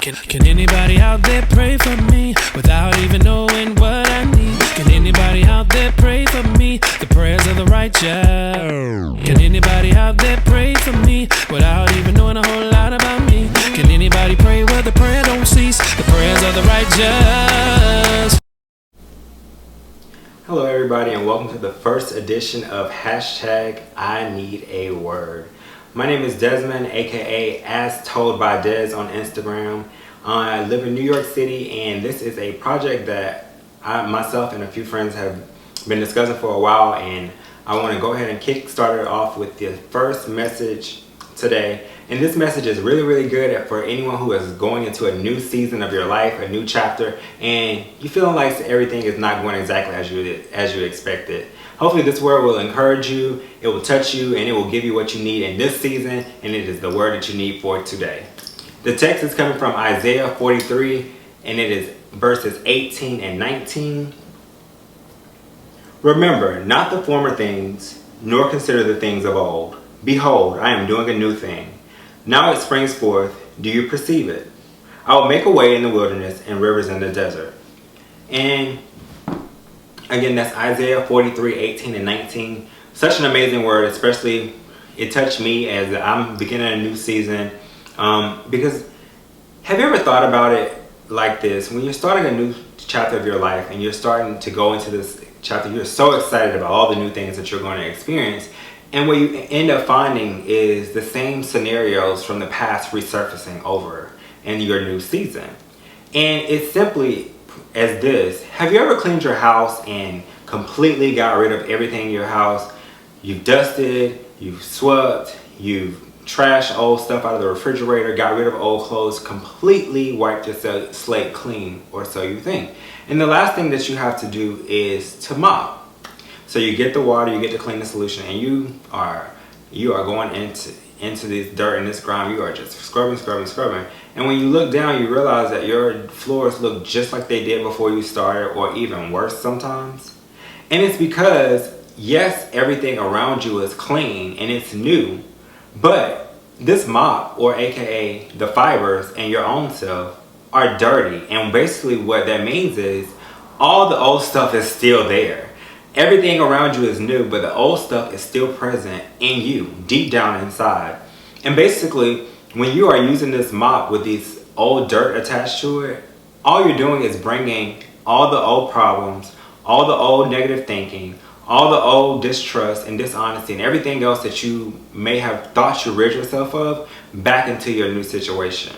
Can anybody out there pray for me without even knowing what I need? Can anybody out there pray for me? The prayers of the righteous. Can anybody out there pray for me without even knowing a whole lot about me? Can anybody pray where the prayer don't cease? The prayers of the righteous. Hello everybody, and welcome to the first edition of Hashtag I Need a Word. My name is Desmond, aka As Told by Des on Instagram. I live in New York City, and this is a project that myself and a few friends have been discussing for a while, and I want to go ahead and kickstart it off with the first message today. And this message is really good for anyone who is going into a new season of your life, a new chapter, and you feeling like everything is not going exactly as you expected. Hopefully this word will encourage you, it will touch you, and it will give you what you need in this season, and it is the word that you need for today. The text is coming from Isaiah 43, and it is verses 18 and 19. Remember not the former things, nor consider the things of old. Behold, I am doing a new thing. Now it springs forth. Do you perceive it? I will make a way in the wilderness and rivers in the desert. And again, that's Isaiah 43, 18 and 19. Such an amazing word, especially it touched me as I'm beginning a new season. Because have you ever thought about it like this? When you're starting a new chapter of your life and you're starting to go into this chapter, you're so excited about all the new things that you're going to experience. And what you end up finding is the same scenarios from the past resurfacing over in your new season. And it's simply as this. Have you ever cleaned your house and completely got rid of everything in your house? You've dusted, you've swept, you've trashed old stuff out of the refrigerator, got rid of old clothes, completely wiped your slate clean, or so you think. And the last thing that you have to do is to mop. So you get the water, you get the cleaning solution, and you are going into this dirt and this grime. You are just scrubbing. And when you look down, you realize that your floors look just like they did before you started, or even worse sometimes. And it's because, yes, everything around you is clean and it's new, but this mop, or aka the fibers and your own self, are dirty. And basically what that means is all the old stuff is still there. Everything around you is new, but the old stuff is still present in you, deep down inside. And basically, when you are using this mop with these old dirt attached to it, all you're doing is bringing all the old problems, all the old negative thinking, all the old distrust and dishonesty and everything else that you may have thought you rid yourself of back into your new situation.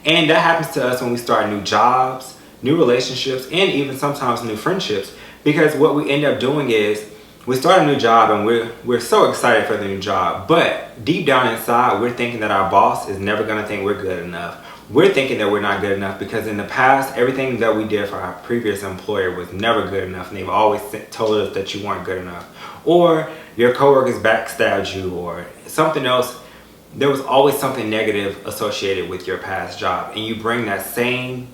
And that happens to us when we start new jobs, new relationships, and even sometimes new friendships. Because what we end up doing is we start a new job and we're so excited for the new job, but deep down inside we're thinking that our boss is never going to think we're good enough. We're thinking that we're not good enough because in the past everything that we did for our previous employer was never good enough, and they've always told us that you weren't good enough. Or your coworkers backstabbed you, or something else. There was always something negative associated with your past job, and you bring that same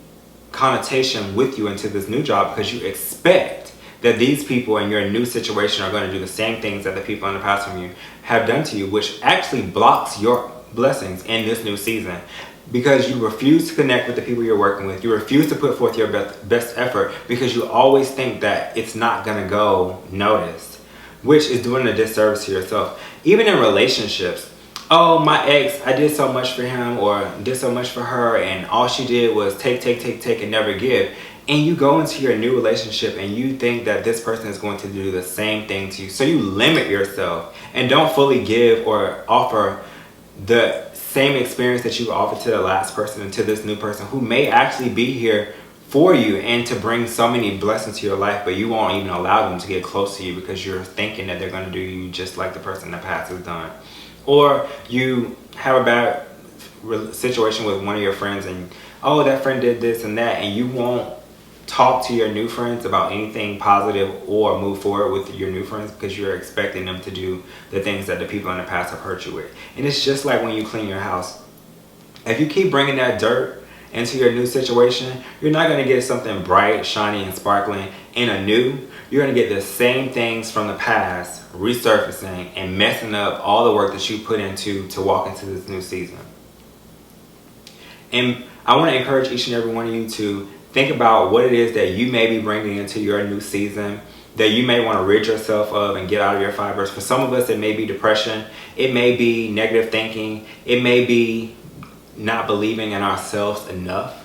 connotation with you into this new job because you expect that these people in your new situation are going to do the same things that the people in the past from you have done to you, which actually blocks your blessings in this new season because you refuse to connect with the people you're working with. You refuse to put forth your best effort because you always think that it's not going to go noticed, which is doing a disservice to yourself. Even in relationships, oh, my ex, I did so much for him or did so much for her, and all she did was take and never give. And you go into your new relationship and you think that this person is going to do the same thing to you. So you limit yourself and don't fully give or offer the same experience that you offered to the last person and to this new person who may actually be here for you and to bring so many blessings to your life, but you won't even allow them to get close to you because you're thinking that they're going to do you just like the person in the past has done. Or you have a bad situation with one of your friends and, oh, that friend did this and that, and you won't talk to your new friends about anything positive or move forward with your new friends because you're expecting them to do the things that the people in the past have hurt you with. And it's just like when you clean your house. If you keep bringing that dirt into your new situation, you're not going to get something bright, shiny, and sparkling in a new. You're going to get the same things from the past resurfacing and messing up all the work that you put into to walk into this new season. And I want to encourage each and every one of you to think about what it is that you may be bringing into your new season, that you may want to rid yourself of and get out of your fibers. For some of us, it may be depression. It may be negative thinking. It may be not believing in ourselves enough.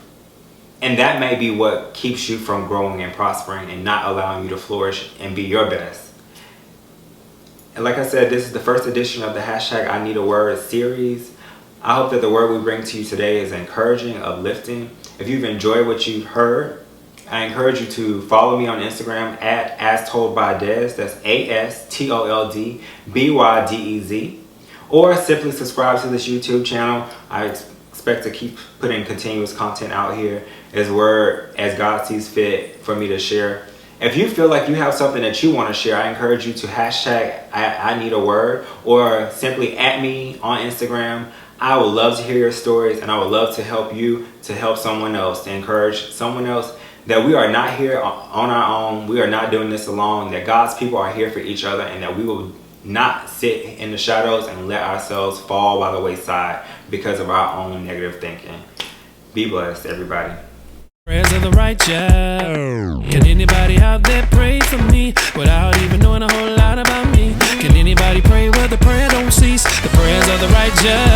And that may be what keeps you from growing and prospering and not allowing you to flourish and be your best. And like I said, this is the first edition of the hashtag I Need a Word series. I hope that the word we bring to you today is encouraging, uplifting. If you've enjoyed what you've heard, I encourage you to follow me on Instagram at AsToldByDez. That's AsToldBydez. Or simply subscribe to this YouTube channel. I expect to keep putting continuous content out here as God sees fit for me to share. If you feel like you have something that you want to share, I encourage you to hashtag I Need a Word or simply at me on Instagram. I would love to hear your stories, and I would love to help you to help someone else, to encourage someone else that we are not here on our own. We are not doing this alone, that God's people are here for each other, and that we will not sit in the shadows and let ourselves fall by the wayside because of our own negative thinking. Be blessed, everybody. Prayers of the righteous. Can anybody out there pray for me without even knowing a whole lot about me? Can anybody pray where the prayer don't cease? The prayers of the righteous.